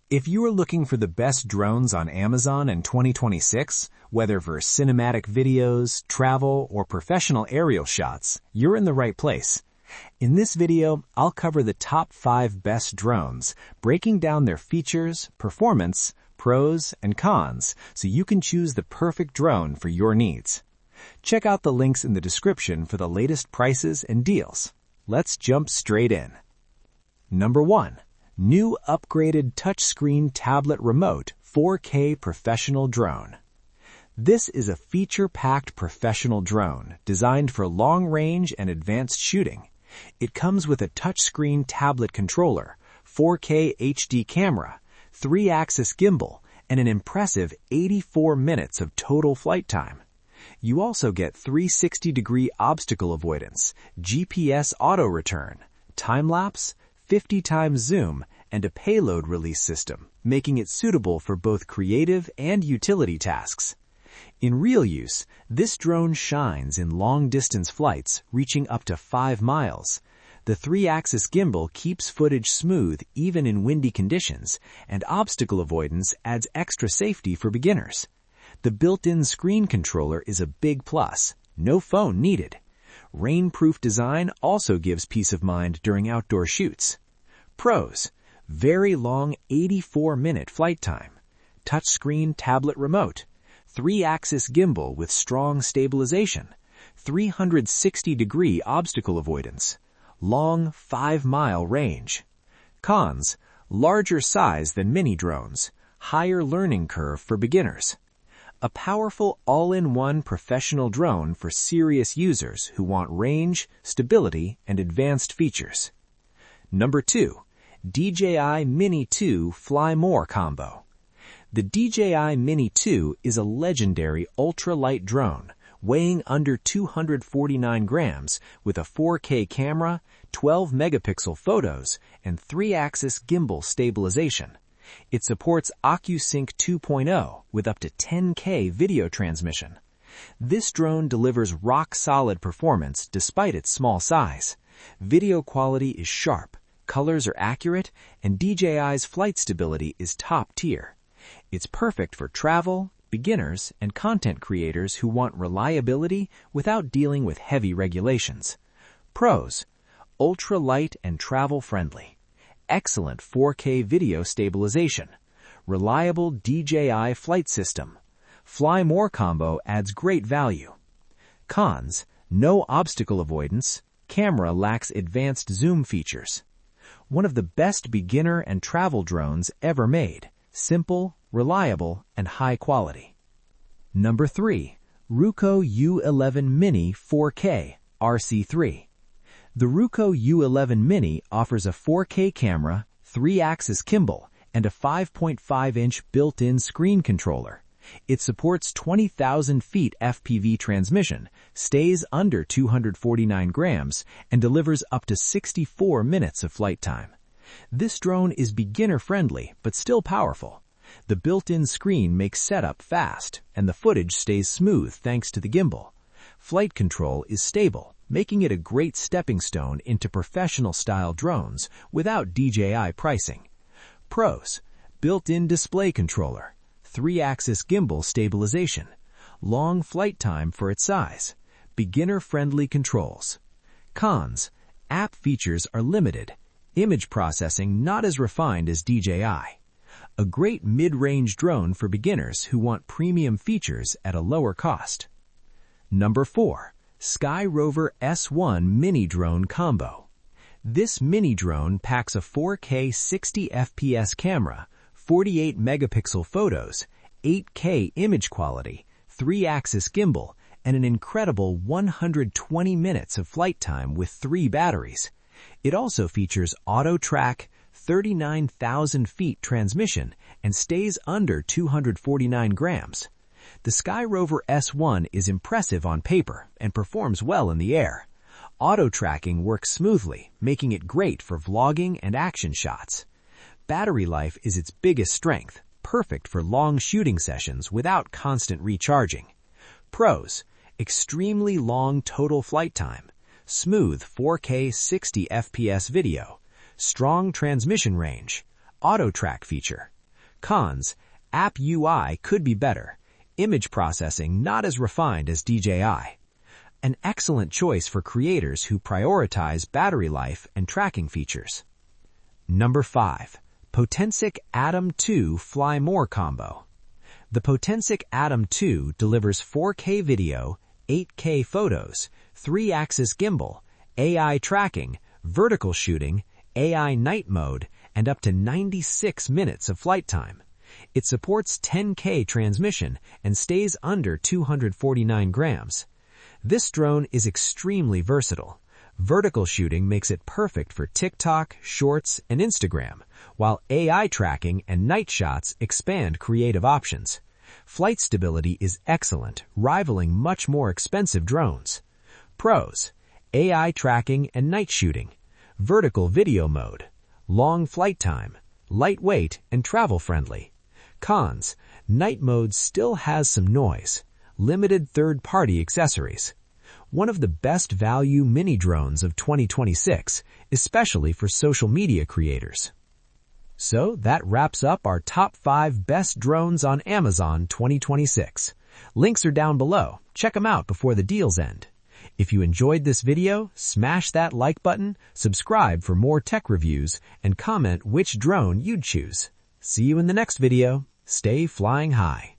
If you are looking for the best drones on Amazon in 2026, whether for cinematic videos, travel, or professional aerial shots, you're in the right place. In this video, I'll cover the top 5 best drones, breaking down their features, performance, pros, and cons, so you can choose the perfect drone for your needs. Check out the links in the description for the latest prices and deals. Let's jump straight in. Number 1. New upgraded touchscreen tablet remote 4K professional drone. This is a feature-packed professional drone designed for long-range and advanced shooting. It comes with a touchscreen tablet controller, 4K HD camera, 3-axis gimbal, and an impressive 84 minutes of total flight time. You also get 360-degree obstacle avoidance, GPS auto return, time-lapse, 50 times zoom, and a payload release system, making it suitable for both creative and utility tasks. In real use, this drone shines in long-distance flights reaching up to 5 miles. The 3-axis gimbal keeps footage smooth even in windy conditions, and obstacle avoidance adds extra safety for beginners. The built-in screen controller is a big plus. No phone needed. Rain-proof design also gives peace of mind during outdoor shoots. Pros: very long 84-minute flight time, touchscreen tablet remote, 3-axis gimbal with strong stabilization, 360-degree obstacle avoidance, long 5-mile range. Cons: larger size than mini drones, higher learning curve for beginners. A powerful all-in-one professional drone for serious users who want range, stability, and advanced features. Number 2. DJI Mini 2 Fly More Combo. The DJI Mini 2 is a legendary ultralight drone weighing under 249 grams with a 4K camera, 12-megapixel photos, and 3-axis gimbal stabilization. It supports OcuSync 2.0 with up to 10K video transmission. This drone delivers rock-solid performance despite its small size. Video quality is sharp, colors are accurate, and DJI's flight stability is top tier. It's perfect for travel, beginners, and content creators who want reliability without dealing with heavy regulations. Pros: ultra-light and travel-friendly. Excellent 4K video stabilization. Reliable DJI flight system. Fly More combo adds great value. Cons: no obstacle avoidance. Camera lacks advanced zoom features. One of the best beginner and travel drones ever made. Simple, reliable, and high quality. Number 3. Ruko U11MINI 4K RC3. The Ruko U11MINI offers a 4K camera, 3-axis gimbal, and a 5.5-inch built-in screen controller. It supports 20,000 feet FPV transmission, stays under 249 grams, and delivers up to 64 minutes of flight time. This drone is beginner-friendly but still powerful. The built-in screen makes setup fast, and the footage stays smooth thanks to the gimbal. Flight control is stable, making it a great stepping stone into professional-style drones without DJI pricing. Pros: built-in display controller, 3-axis gimbal stabilization, long flight time for its size, beginner-friendly controls. Cons: app features are limited, image processing not as refined as DJI. A great mid-range drone for beginners who want premium features at a lower cost. Number 4. Skyrover S1 Mini Drone Combo. This mini drone packs a 4K 60 FPS camera, 48 megapixel photos, 8K image quality, 3-axis gimbal, and an incredible 120 minutes of flight time with 3 batteries. It also features auto track, 39,000 feet transmission, and stays under 249 grams. The Skyrover S1 is impressive on paper and performs well in the air. Auto tracking works smoothly, making it great for vlogging and action shots. Battery life is its biggest strength, perfect for long shooting sessions without constant recharging. Pros: extremely long total flight time, smooth 4K 60 FPS video, strong transmission range, auto track feature, Cons: app UI could be better. Image processing not as refined as DJI. An excellent choice for creators who prioritize battery life and tracking features. Number 5. Potensic Atom 2 Fly More Combo. The Potensic Atom 2 delivers 4K video, 8K photos, 3-axis gimbal, AI tracking, vertical shooting, AI night mode, and up to 96 minutes of flight time. It supports 10K transmission and stays under 249 grams. This drone is extremely versatile. Vertical shooting makes it perfect for TikTok, Shorts, and Instagram, while AI tracking and night shots expand creative options. Flight stability is excellent, rivaling much more expensive drones. Pros: AI tracking and night shooting, vertical video mode, long flight time, lightweight and travel-friendly. Cons: night mode still has some noise, limited third-party accessories. One of the best value mini drones of 2026, especially for social media creators. So that wraps up our top 5 best drones on Amazon 2026. Links are down below. Check them out before the deals end. If you enjoyed this video, smash that like button, subscribe for more tech reviews, and comment which drone you'd choose. See you in the next video. Stay flying high.